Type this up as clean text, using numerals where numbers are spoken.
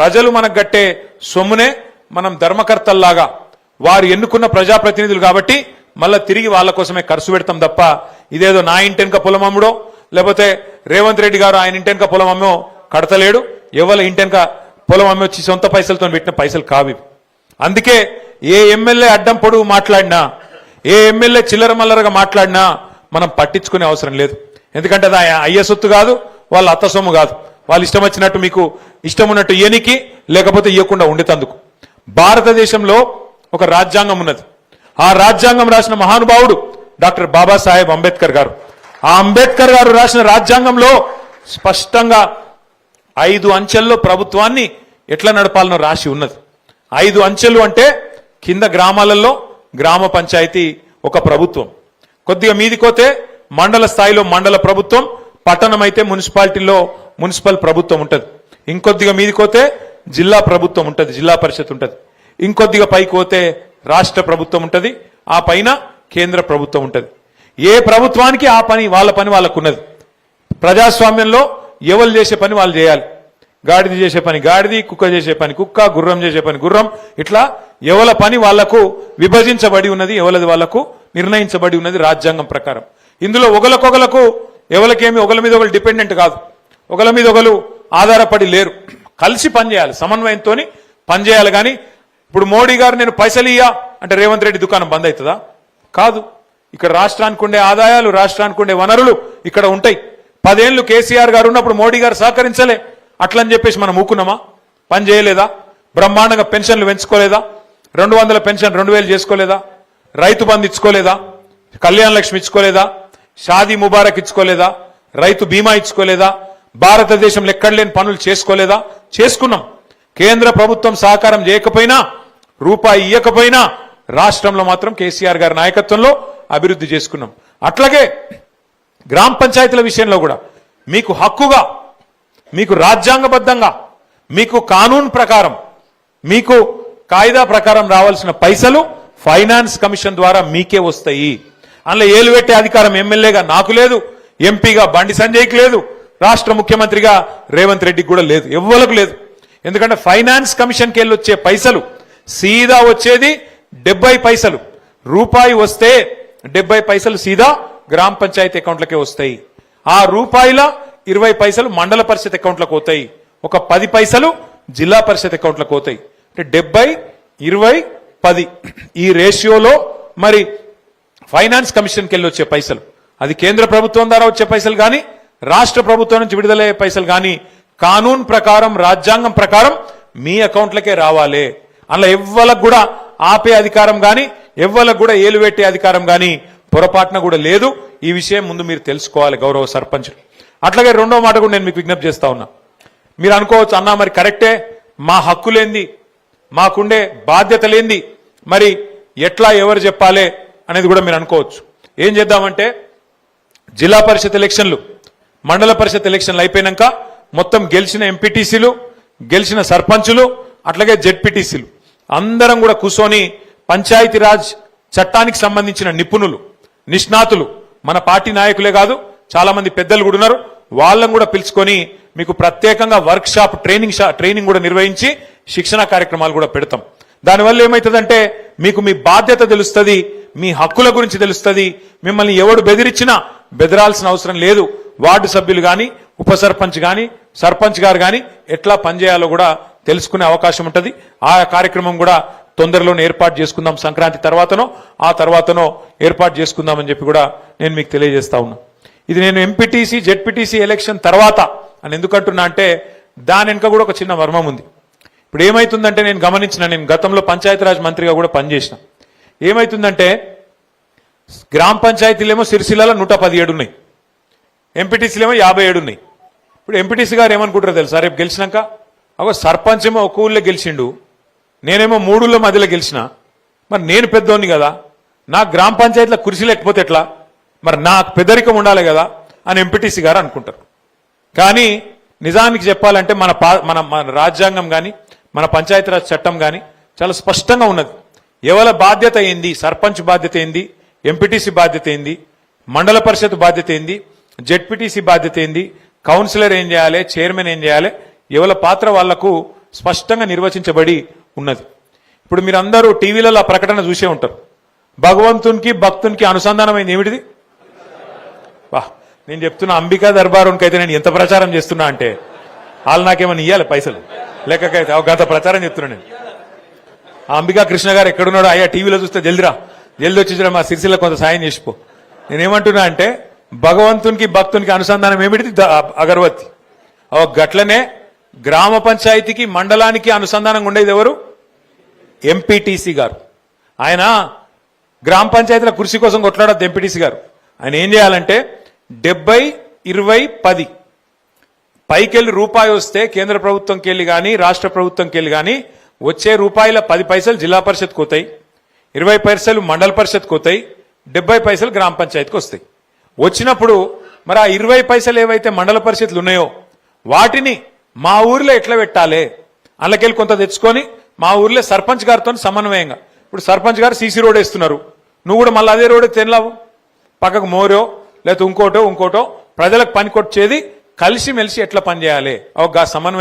ప్రజలు మనకు గట్టే సొమ్మునే మనం ధర్మకర్తల్లాగా వారు ఎన్నుకున్న ప్రజాప్రతినిధులు కాబట్టి మళ్ళా తిరిగి వాళ్ళ కోసమే ఖర్చు పెడతాం తప్ప ఇదేదో నా ఇంటెనక పొలం అమ్ముడో లేకపోతే రేవంత్ రెడ్డి గారు ఆయన ఇంటెనక పొలం అమ్మో కడతలేడు, ఎవరి ఇంటెనక పొలం అమ్మి వచ్చి సొంత పైసలతో పెట్టిన పైసలు కావి. అందుకే ఏ ఎమ్మెల్యే అడ్డం పొడుగు మాట్లాడినా, ఏ ఎమ్మెల్యే చిల్లర మల్లరగా మాట్లాడినా మనం పట్టించుకునే అవసరం లేదు. ఎందుకంటే అది అయ్యే సొత్తు కాదు, వాళ్ళ అత్త సొమ్ము కాదు. వాళ్ళు ఇష్టం వచ్చినట్టు మీకు ఇష్టం ఉన్నట్టు ఇయనికి లేకపోతే ఇవ్వకుండా ఉండేతందుకు. భారతదేశంలో ఒక రాజ్యాంగం ఉన్నది. ఆ రాజ్యాంగం రాసిన మహానుభావుడు డాక్టర్ బాబాసాహెబ్ అంబేద్కర్ గారు. ఆ అంబేద్కర్ గారు రాసిన రాజ్యాంగంలో స్పష్టంగా 5 అంచెల్లో ప్రభుత్వాన్ని ఎట్లా నడపాలనో రాసి ఉన్నది. 5 అంచెలు అంటే కింద గ్రామాలలో గ్రామ పంచాయతీ ఒక ప్రభుత్వం, కొద్దిగా మీదికోతే మండల స్థాయిలో మండల ప్రభుత్వం, పట్టణం అయితే మున్సిపాలిటీలో మున్సిపల్ ప్రభుత్వం ఉంటుంది. ఇంకొద్దిగా మీదికోతే జిల్లా ప్రభుత్వం ఉంటుంది, జిల్లా పరిషత్ ఉంటుంది. ఇంకొద్దిగా పైకి పోతే రాష్ట్ర ప్రభుత్వం ఉంటుంది, ఆ పైన కేంద్ర ప్రభుత్వం ఉంటుంది. ఏ ప్రభుత్వానికి ఆ పని వాళ్ళ పని వాళ్ళకున్నది. ప్రజాస్వామ్యంలో ఎవరు చేసే పని వాళ్ళు చేయాలి. గాడిద చేసే పని గాడిది, కుక్క చేసే పని కుక్క, గుర్రం చేసే పని గుర్రం, ఇట్లా ఎవల పని వాళ్లకు విభజించబడి ఉన్నది, ఎవలది వాళ్లకు నిర్ణయించబడి ఉన్నది రాజ్యాంగం ప్రకారం. ఇందులో ఒకరికొకలకు ఎవరికేమి ఒకరి మీద ఒకరు డిపెండెంట్ కాదు, ఒకరి మీద ఒకరు ఆధారపడి లేరు. కలిసి పనిచేయాలి, సమన్వయంతో పనిచేయాలి. కానీ ఇప్పుడు మోడీ గారు నేను పైసలు ఇయ్యా అంటే రేవంత్ రెడ్డి దుకాణం బంద్ అవుతుందా? కాదు. ఇక్కడ రాష్ట్రానికి ఉండే ఆదాయాలు, రాష్ట్రానికి ఉండే వనరులు ఇక్కడ ఉంటాయి. 10 ఏళ్లు కేసీఆర్ గారు ఉన్నప్పుడు మోడీ గారు సహకరించలే, అట్లని చెప్పేసి మనం ఊకున్నామా? పని చేయలేదా? బ్రహ్మాండంగా పెన్షన్లు పెంచుకోలేదా? 200 పెన్షన్ 2000 చేసుకోలేదా? రైతు బంధు ఇచ్చుకోలేదా? కళ్యాణ లక్ష్మి ఇచ్చుకోలేదా? షాదీ ముబారక్ ఇచ్చుకోలేదా? రైతు బీమా ఇచ్చుకోలేదా? భారతదేశంలో ఎక్కడ లేని పనులు చేసుకోలేదా? చేసుకున్నాం. కేంద్ర ప్రభుత్వం సహకారం చేయకపోయినా, రూపాయి ఇయ్యకపోయినా రాష్ట్రంలో మాత్రం కేసీఆర్ గారి నాయకత్వంలో అభివృద్ధి చేసుకున్నాం. అట్లాగే గ్రామ పంచాయతీల విషయంలో కూడా మీకు హక్కుగా, మీకు రాజ్యాంగబద్ధంగా, మీకు కానూన్ ప్రకారం, మీకు కాయిదా ప్రకారం రావాల్సిన పైసలు ఫైనాన్స్ కమిషన్ ద్వారా మీకే వస్తాయి. అందులో ఏలు పెట్టే అధికారం ఎమ్మెల్యేగా నాకు లేదు, ఎంపీగా బండి సంజయ్కి లేదు, రాష్ట్ర ముఖ్యమంత్రిగా రేవంత్ రెడ్డికి కూడా లేదు, ఎవ్వరకు లేదు. ఎందుకంటే ఫైనాన్స్ కమిషన్కి వెళ్ళి వచ్చే పైసలు సీదా వచ్చేది 70 పైసలు. రూపాయి వస్తే 70 పైసలు సీదా గ్రామ పంచాయతీ అకౌంట్లకే వస్తాయి. ఆ రూపాయిల 20 పైసలు మండల పరిషత్ అకౌంట్లకు పోతాయి, ఒక 10 పైసలు జిల్లా పరిషత్ అకౌంట్లకు పోతాయి. అంటే 70, 20, 10 ఈ రేషియోలో మరి ఫైనాన్స్ కమిషన్కి వెళ్ళి వచ్చే పైసలు, అది కేంద్ర ప్రభుత్వం ద్వారా వచ్చే పైసలు కానీ, రాష్ట్ర ప్రభుత్వం నుంచి విడుదలయ్యే పైసలు కానీ కానూన్ ప్రకారం, రాజ్యాంగం ప్రకారం మీ అకౌంట్లకే రావాలి. అలా ఎవ్వలకు కూడా ఆపే అధికారం కానీ, ఎవ్వలకు కూడా ఏలు పెట్టే అధికారం కానీ పొరపాటున కూడా లేదు. ఈ విషయం ముందు మీరు తెలుసుకోవాలి గౌరవ సర్పంచులు. అట్లాగే రెండో మాట కూడా నేను మీకు విజ్ఞప్తి చేస్తా ఉన్నా. మీరు అనుకోవచ్చు, అన్నా మరి కరెక్టే, మా హక్కులేంది, మాకుండే బాధ్యత లేంది, మరి ఎట్లా ఎవరు చెప్పాలి అనేది కూడా మీరు అనుకోవచ్చు. ఏం చేద్దామంటే జిల్లా పరిషత్ ఎలక్షన్లు, మండల పరిషత్ ఎలక్షన్లు అయిపోయినాక మొత్తం గెలిచిన ఎంపీటీసీలు, గెలిచిన సర్పంచులు, అట్లాగే జెడ్పీటీసీలు అందరం కూడా కూర్చొని పంచాయతీరాజ్ చట్టానికి సంబంధించిన నిపుణులు, నిష్ణాతులు, మన పార్టీ నాయకులే కాదు చాలా మంది పెద్దలు కూడా ఉన్నారు, వాళ్ళని కూడా పిలుచుకొని మీకు ప్రత్యేకంగా వర్క్ షాప్ ట్రైనింగ్ కూడా నిర్వహించి శిక్షణ కార్యక్రమాలు కూడా పెడతాం. దానివల్ల ఏమవుతుందంటే మీకు మీ బాధ్యత తెలుస్తుంది, మీ హక్కుల గురించి తెలుస్తుంది. మిమ్మల్ని ఎవడు బెదిరించినా బెదరాల్సిన అవసరం లేదు. వార్డు సభ్యులు కానీ, ఉప సర్పంచ్ కానీ, సర్పంచ్ గారు కానీ ఎట్లా పనిచేయాలో కూడా తెలుసుకునే అవకాశం ఉంటుంది. ఆ కార్యక్రమం కూడా తొందరలోనే ఏర్పాటు చేసుకుందాం, సంక్రాంతి తర్వాతనో ఆ తర్వాతనో ఏర్పాటు చేసుకుందామని చెప్పి కూడా నేను మీకు తెలియజేస్తా ఉన్నా. ఇది నేను ఎంపీటీసీ జెడ్పీటీసీ ఎలక్షన్ తర్వాత అని ఎందుకంటున్నా అంటే దాని వెనుక కూడా ఒక చిన్న మర్మం ఉంది. ఇప్పుడు ఏమైతుందంటే నేను గమనించిన, నేను గతంలో పంచాయతీరాజ్ మంత్రిగా కూడా పనిచేసిన, ఏమైతుందంటే గ్రామ పంచాయతీలేమో సిరిసిల్లలో 117 ఉన్నాయి, ఎంపీటీసీలేమో 57 ఉన్నాయి. ఇప్పుడు ఎంపీటీసీ గారు ఏమనుకుంటారో తెలుసా, రేపు గెలిచినాక అగో సర్పంచ్ ఏమో ఒక ఊళ్ళో గెలిచిండు, నేనేమో 3 ఊళ్ళో మధ్యలో గెలిచిన, మరి నేను పెద్దోన్ని కదా, నా గ్రామ పంచాయతీలో కుర్చీ లేకపోతే ఎట్లా, మరి నాకు పెద్దరికం ఉండాలి కదా అని ఎంపీటీసీ గారు అనుకుంటారు. కానీ నిజానికి చెప్పాలంటే మన రాజ్యాంగం కానీ, మన పంచాయతీరాజ్ చట్టం కానీ చాలా స్పష్టంగా ఉన్నది. ఎవరి బాధ్యత ఏంది, సర్పంచ్ బాధ్యత ఏంది, ఎంపీటీసీ బాధ్యత ఏంది, మండల పరిషత్ బాధ్యత ఏంది, జెడ్పీటీసీ బాధ్యత ఏంది, కౌన్సిలర్ ఏం చేయాలి, చైర్మన్ ఏం చేయాలి, ఎవరి పాత్ర వాళ్లకు స్పష్టంగా నిర్వచించబడి ఉన్నది. ఇప్పుడు మీరందరూ టీవీలలో ఆ ప్రకటన చూసే ఉంటారు. భగవంతునికి భక్తునికి అనుసంధానమైంది ఏమిటిది? వా, నేను చెప్తున్నా అంబికా దర్బారునికి అయితే నేను ఎంత ప్రచారం చేస్తున్నా అంటే వాళ్ళు నాకేమన్నా ఇవ్వాలి పైసలు లెక్కకైతే గత ప్రచారం చెప్తున్నా నేను. ఆ అంబికా కృష్ణ గారు ఎక్కడున్నాడో అయ్యా టీవీలో చూస్తే జల్ది వచ్చి మా సిరిసిల్ల కొంత సాయం చేసిపో. నేనేమంటున్నా అంటే భగవంతునికి భక్తునికి అనుసంధానం ఏమిటిది? అగరవత్తి. గట్లనే గ్రామ పంచాయతీకి మండలానికి అనుసంధానంగా ఉండేది ఎవరు? ఎంపీటీసీ గారు. ఆయన గ్రామ పంచాయతీల కృషి కోసం కొట్లాడద్దు ఎంపీటీసీ గారు. ఆయన ఏం చేయాలంటే 70-20-10 పైకెళ్ళి రూపాయి వస్తే కేంద్ర ప్రభుత్వంకి వెళ్ళి కానీ రాష్ట్ర ప్రభుత్వంకి వెళ్ళి కానీ వచ్చే రూపాయల 10 పైసలు జిల్లా పరిషత్కి పోతాయి, 20 పైసలు మండల పరిషత్కి పోతాయి, 70 పైసలు గ్రామ పంచాయతీకి వస్తాయి. వచ్చినప్పుడు మరి ఆ 20 పైసలు ఏవైతే మండల పరిషత్లు ఉన్నాయో వాటిని మా ఊరిలో ఎట్లా పెట్టాలి, అందులోకెళ్ళి కొంత తెచ్చుకొని మా ఊర్లో సర్పంచ్ గారితో సమన్వయంగా, ఇప్పుడు సర్పంచ్ గారు సీసీ రోడ్ వేస్తున్నారు, నువ్వు కూడా మళ్ళీ అదే రోడ్ తినలావు, పక్కకు మోరో లేకపోతే ఇంకోటో ప్రజలకు పని కొట్టేది కలిసి మెలిసి ఎట్లా పనిచేయాలి, ఒక సమన్వయం